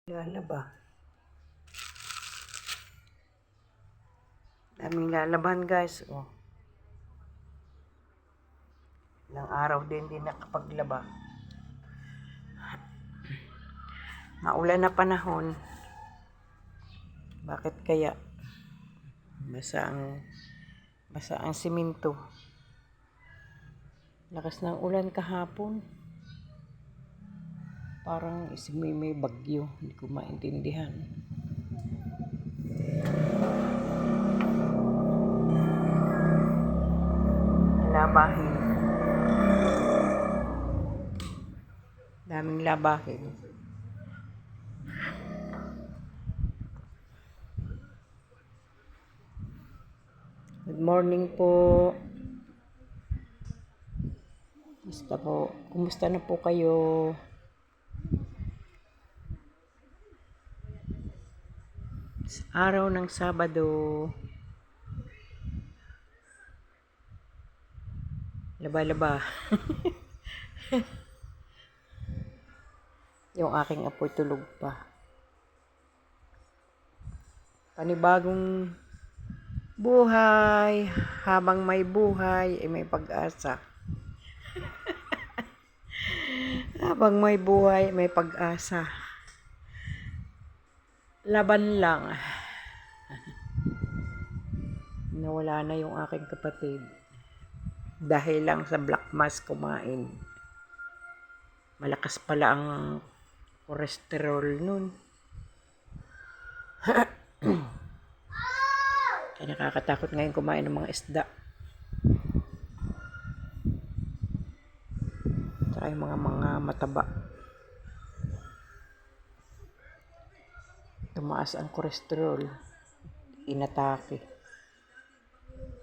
Lalaba. Daming lalaban guys. Oh. Ilang araw din nakapaglaba. Maulan na panahon. Bakit kaya? Basa ang simento. Lakas ng ulan kahapon. Parang may bagyo. Hindi ko maintindihan. Labahin. Daming labahin. Good morning po. Kumusta na po kayo? Araw ng Sabado. Laba-laba. Yung aking apoy tulog pa. Panibagong buhay. Habang may buhay, ay may pag-asa. Habang may buhay, may pag-asa. Laban lang. Nawala na yung aking kapatid. Dahil lang sa black mass kumain. Malakas pala ang cholesterol nun. Kaya nakakatakot ngayon kumain ng mga isda. Tsaka yung mga mataba. Tumaas ang cholesterol. Inatake.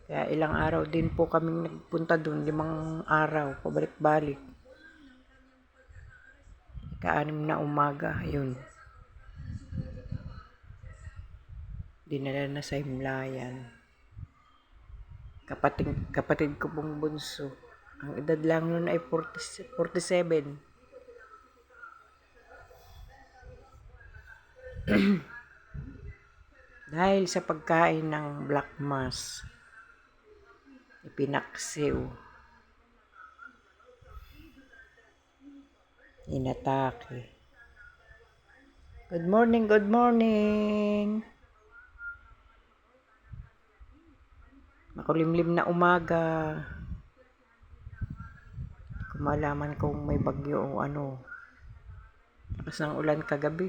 Kaya ilang araw din po kaming nagpunta doon. 5 araw. Pabalik-balik. Ika-6 na umaga. Yun. Dinala na sa Himlayan. Kapatid ko pong bunso. Ang edad lang nun ay 47. Dahil sa pagkain ng black mass, ipinaksiw, inatake. Good morning, good morning. Makulimlim na umaga. Hindi ko malaman kung may bagyo o ano. Lakas ng ulan kagabi.